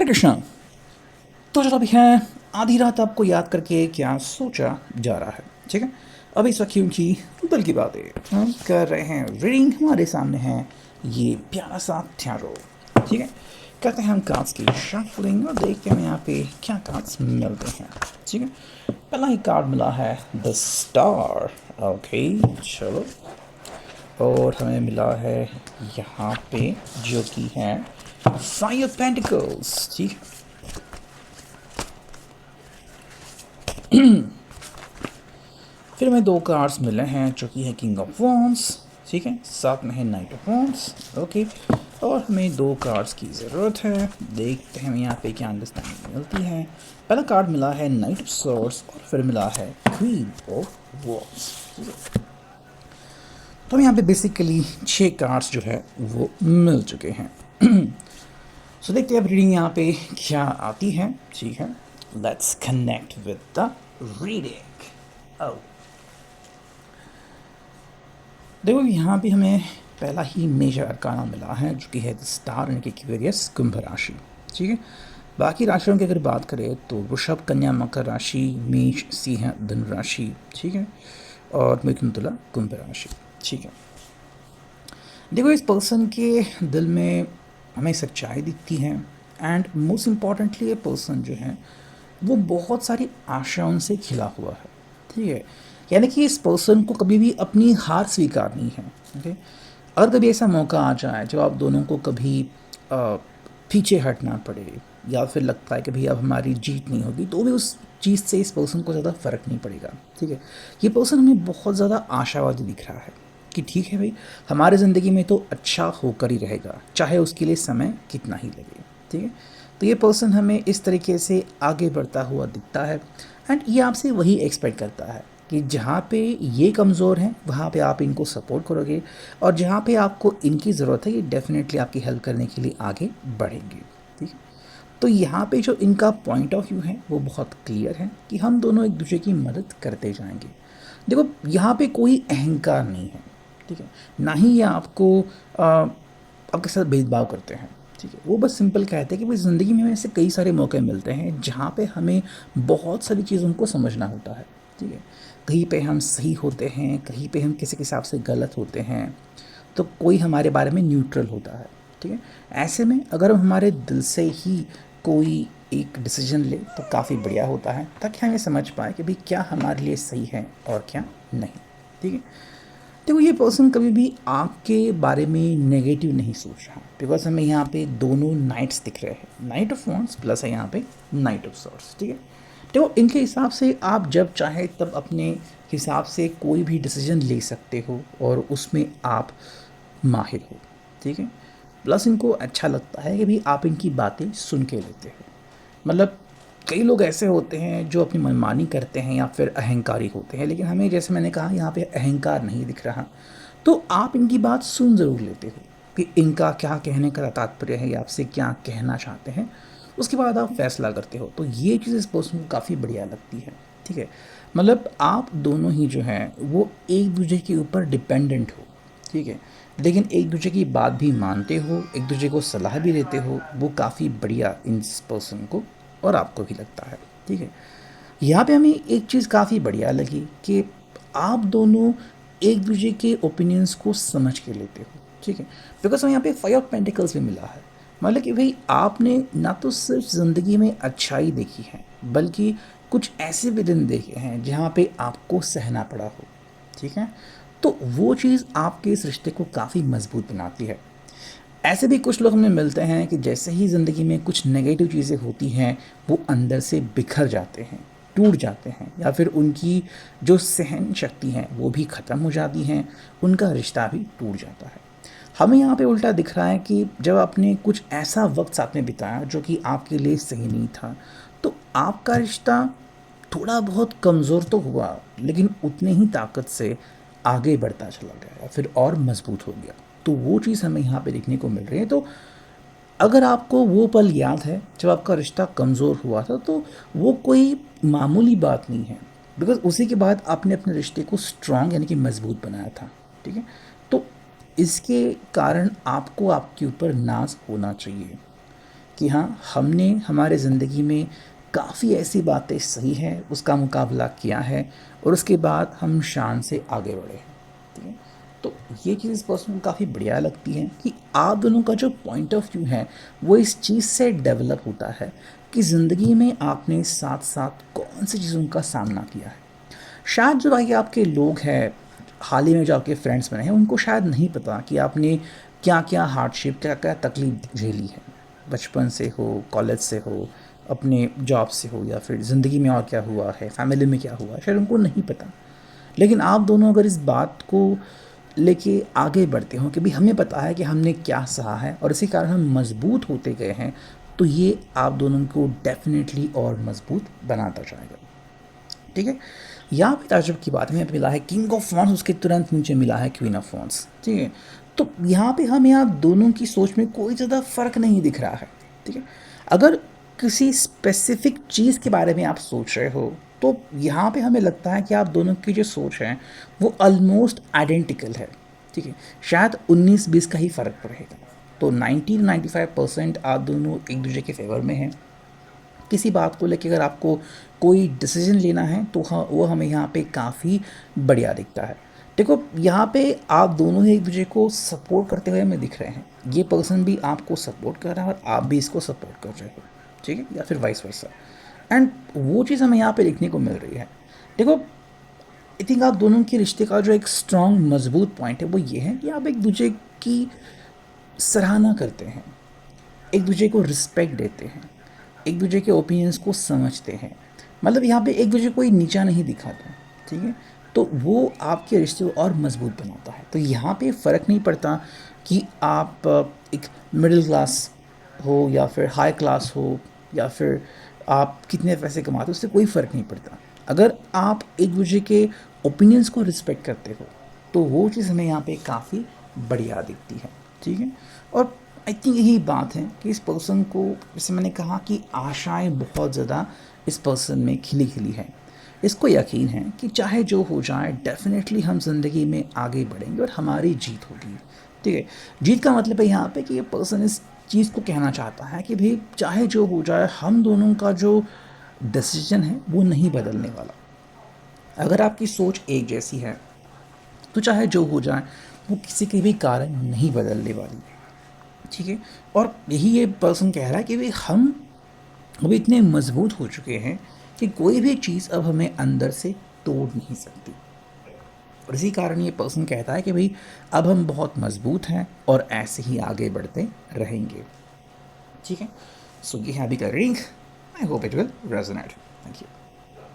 हरे कृष्णा। तो चलो अभी है आधी रात आपको याद करके क्या सोचा जा रहा है, ठीक है। अभी सखियों की दिल की बातें हम कर रहे हैं। रीडिंग हमारे सामने है ये प्यारा सा थ्यारो, ठीक है। करते हैं हम कार्ड्स की शफलिंग और देखते हैं यहाँ पे क्या कार्ड्स मिलते हैं, ठीक है। पहला ही कार्ड मिला है द स्टार, ओके चलो। और हमें मिला है यहाँ पे जो कि है फाइव पेंटिकल्स, ठीक है। फिर हमें दो कार्ड्स मिले हैं जो कि है किंग ऑफ वॉन्ड्स, ठीक है। साथ में है नाइट ऑफ वॉन्ड्स, ओके। और हमें दो कार्ड्स की ज़रूरत है, देखते हैं यहाँ पे क्या अंडरस्टैंडिंग मिलती है। पहला कार्ड मिला है नाइट ऑफ सॉर्ड्स और फिर मिला है क्वीन ऑफ वॉन्ड्स। तो यहाँ पे बेसिकली 6 कार्ड्स जो है वो मिल चुके हैं। सो देखते हैं अब रीडिंग यहाँ पे क्या आती है, ठीक है। Let's connect with the reading. ओ देखो यहाँ भी हमें पहला ही मेजर अरकाना मिला है जो कि है द स्टार यानी कि एक्वेरियस कुंभ राशि, ठीक है। बाकी राशियों की अगर बात करें तो वृषभ, कन्या, मकर राशि, मेष, सिंह, धनु राशि, ठीक है। और मिथुन, तुला, कुंभ राशि, ठीक है। देखो इस पर्सन के दिल में हमें सच्चाई दिखती है एंड मोस्ट इम्पॉर्टेंटली ये पर्सन जो है वो बहुत सारी आशाओं से खिला हुआ है, ठीक है। यानी कि इस पर्सन को कभी भी अपनी हार स्वीकारनी है, ओके। अगर कभी ऐसा मौका आ जाए जब आप दोनों को कभी पीछे हटना पड़े या फिर लगता है कि भाई अब हमारी जीत नहीं होगी, तो भी उस चीज़ से इस पर्सन को ज़्यादा फ़र्क नहीं पड़ेगा, ठीक है। ये पर्सन हमें बहुत ज़्यादा आशावादी दिख रहा है कि ठीक है भाई हमारी ज़िंदगी में तो अच्छा होकर ही रहेगा, चाहे उसके लिए समय कितना ही लगे, ठीक है। तो ये पर्सन हमें इस तरीके से आगे बढ़ता हुआ दिखता है एंड ये आपसे वही एक्सपेक्ट करता है कि जहाँ पे ये कमज़ोर हैं वहाँ पे आप इनको सपोर्ट करोगे और जहाँ पे आपको इनकी ज़रूरत है ये डेफिनेटली आपकी हेल्प करने के लिए आगे बढ़ेंगे, ठीक है। तो यहाँ पे जो इनका पॉइंट ऑफ व्यू है वो बहुत क्लियर है कि हम दोनों एक दूसरे की मदद करते जाएंगे। देखो यहाँ पे कोई अहंकार नहीं है, ठीक है। ना ही ये आपको आपके साथ भेदभाव करते हैं, ठीक है। वो बस सिंपल कहते हैं कि भाई ज़िंदगी में ऐसे कई सारे मौके मिलते हैं जहाँ पे हमें बहुत सारी चीज़ों को समझना होता है, ठीक है। कहीं पे हम सही होते हैं, कहीं पे हम किसी के हिसाब से गलत होते हैं, तो कोई हमारे बारे में न्यूट्रल होता है, ठीक है। ऐसे में अगर हम हमारे दिल से ही कोई एक डिसीजन ले तो काफ़ी बढ़िया होता है ताकि हम ये समझ पाए कि भाई क्या हमारे लिए सही है और क्या नहीं, ठीक है। देखो ये पर्सन कभी भी आपके बारे में नेगेटिव नहीं सोच रहा बिकॉज हमें यहाँ पे दोनों नाइट्स दिख रहे हैं, नाइट ऑफ वॉन्ड्स प्लस है यहाँ पे नाइट ऑफ सॉर्ड्स, ठीक है। देखो इनके हिसाब से आप जब चाहे तब अपने हिसाब से कोई भी डिसीजन ले सकते हो और उसमें आप माहिर हो, ठीक है। प्लस इनको अच्छा लगता है कि भी आप इनकी बातें सुन के लेते हो। मतलब कई लोग ऐसे होते हैं जो अपनी मनमानी करते हैं या फिर अहंकारी होते हैं, लेकिन हमें जैसे मैंने कहा यहाँ पे अहंकार नहीं दिख रहा। तो आप इनकी बात सुन ज़रूर लेते हो कि इनका क्या कहने का तात्पर्य है या आपसे क्या कहना चाहते हैं, उसके बाद आप फैसला करते हो। तो ये चीज़ इस पर्सन को काफ़ी बढ़िया लगती है, ठीक है। मतलब आप दोनों ही जो हैं वो एक दूसरे के ऊपर डिपेंडेंट हो, ठीक है। लेकिन एक दूसरे की बात भी मानते हो, एक दूसरे को सलाह भी देते हो, वो काफ़ी बढ़िया इस पर्सन को और आपको भी लगता है, ठीक है। यहाँ पे हमें एक चीज़ काफ़ी बढ़िया लगी कि आप दोनों एक दूसरे के ओपिनियंस को समझ के लेते हो, ठीक है। बिकॉज हमें यहाँ पे 5 ऑफ पेंटिकल्स भी मिला है। मतलब कि भाई आपने ना तो सिर्फ ज़िंदगी में अच्छाई देखी है बल्कि कुछ ऐसे भी दिन देखे हैं जहाँ पे आपको सहना पड़ा हो, ठीक है। तो वो चीज़ आपके इस रिश्ते को काफ़ी मजबूत बनाती है। ऐसे भी कुछ लोग हमें मिलते हैं कि जैसे ही ज़िंदगी में कुछ नेगेटिव चीज़ें होती हैं वो अंदर से बिखर जाते हैं, टूट जाते हैं या फिर उनकी जो सहन शक्ति है वो भी ख़त्म हो जाती हैं, उनका रिश्ता भी टूट जाता है। हमें यहाँ पे उल्टा दिख रहा है कि जब आपने कुछ ऐसा वक्त साथ में बिताया जो कि आपके लिए सही नहीं था, तो आपका रिश्ता थोड़ा बहुत कमज़ोर तो हुआ लेकिन उतने ही ताकत से आगे बढ़ता चला गया या फिर और मजबूत हो गया। तो वो चीज़ हमें यहाँ पे देखने को मिल रही है। तो अगर आपको वो पल याद है जब आपका रिश्ता कमज़ोर हुआ था तो वो कोई मामूली बात नहीं है बिकॉज उसी के बाद आपने अपने रिश्ते को स्ट्रॉन्ग यानी कि मजबूत बनाया था, ठीक है। तो इसके कारण आपको आपके ऊपर नाज होना चाहिए कि हाँ, हमने हमारे ज़िंदगी में काफ़ी ऐसी बातें सही हैं उसका मुकाबला किया है और उसके बाद हम शान से आगे बढ़े हैं। ठीक है, तो ये चीज़ इस पर्सन को काफ़ी बढ़िया लगती है कि आप दोनों का जो पॉइंट ऑफ व्यू है वो इस चीज़ से डेवलप होता है कि ज़िंदगी में आपने साथ साथ कौन सी चीज़ों का सामना किया है। शायद जो भाई आपके लोग हैं, हाल ही में जो आपके फ्रेंड्स बने हैं, उनको शायद नहीं पता कि आपने क्या क्या हार्डशिप, क्या क्या तकलीफ झेली है, बचपन से हो, कॉलेज से हो, अपने जॉब से हो, या फिर ज़िंदगी में और क्या हुआ है, फैमिली में क्या हुआ है, शायद उनको नहीं पता। लेकिन आप दोनों अगर इस बात को लेके आगे बढ़ते हो कि भाई हमें पता है कि हमने क्या सहा है और इसी कारण हम मजबूत होते गए हैं, तो ये आप दोनों को डेफिनेटली और मजबूत बनाता जाएगा। ठीक है, यहाँ पे ताजुब की बात हमें मिला है किंग ऑफ वॉन्स, उसके तुरंत नीचे मिला है क्वीन ऑफ वॉन्स। ठीक है, तो यहाँ पे हमें आप दोनों की सोच में कोई ज़्यादा फ़र्क नहीं दिख रहा है। ठीक है, अगर किसी स्पेसिफिक चीज़ के बारे में आप सोच रहे हो तो यहाँ पे हमें लगता है कि आप दोनों की जो सोच है वो ऑलमोस्ट आइडेंटिकल है। ठीक है, शायद 19-20 का ही फ़र्क पड़ेगा। तो 90-95% आप दोनों एक दूसरे के फेवर में हैं। किसी बात को लेकर अगर आपको कोई डिसीजन लेना है तो हाँ, वो हमें यहाँ पे काफ़ी बढ़िया दिखता है। देखो, यहाँ पे आप दोनों ही एक दूसरे को सपोर्ट करते हुए हमें दिख रहे हैं। ये पर्सन भी आपको सपोर्ट कर रहा है और आप भी इसको सपोर्ट कर रहे हो। ठीक है, या फिर वाइस वर्सा। एंड वो चीज़ हमें यहाँ पे देखने को मिल रही है। देखो, आई थिंक आप दोनों के रिश्ते का जो एक स्ट्रॉन्ग मजबूत पॉइंट है वो ये है कि आप एक दूसरे की सराहना करते हैं, एक दूसरे को रिस्पेक्ट देते हैं, एक दूसरे के ओपिनियंस को समझते हैं। मतलब यहाँ पे एक दूसरे को कोई नीचा नहीं दिखाता। ठीक है, तो वो आपके रिश्ते को और मजबूत बनाता है। तो यहाँ पे फ़र्क नहीं पड़ता कि आप एक मिडिल क्लास हो या फिर हाई क्लास हो या फिर आप कितने पैसे कमाते हो, उससे कोई फ़र्क नहीं पड़ता। अगर आप एक दूसरे के ओपिनियंस को रिस्पेक्ट करते हो तो वो चीज़ हमें यहाँ पे काफ़ी बढ़िया दिखती है। ठीक है, और आई थिंक यही बात है कि इस पर्सन को, जैसे मैंने कहा कि आशाएं बहुत ज़्यादा इस पर्सन में खिली खिली हैं। इसको यकीन है कि चाहे जो हो जाए डेफिनेटली हम ज़िंदगी में आगे बढ़ेंगे और हमारी जीत होगी। ठीक है, जीत का मतलब है यहाँ पे कि ये पर्सन इस चीज़ को कहना चाहता है कि भाई चाहे जो हो जाए हम दोनों का जो डिसीजन है वो नहीं बदलने वाला। अगर आपकी सोच एक जैसी है तो चाहे जो हो जाए वो किसी के भी कारण नहीं बदलने वाली। ठीक है, और यही ये पर्सन कह रहा है कि भाई हम अभी इतने मजबूत हो चुके हैं कि कोई भी चीज़ अब हमें अंदर से तोड़ नहीं सकती। और इसी कारण ये पर्सन कहता है कि भाई अब हम बहुत मजबूत हैं और ऐसे ही आगे बढ़ते रहेंगे। ठीक है, सो ये है अभी का reading. I hope it will resonate. Thank you.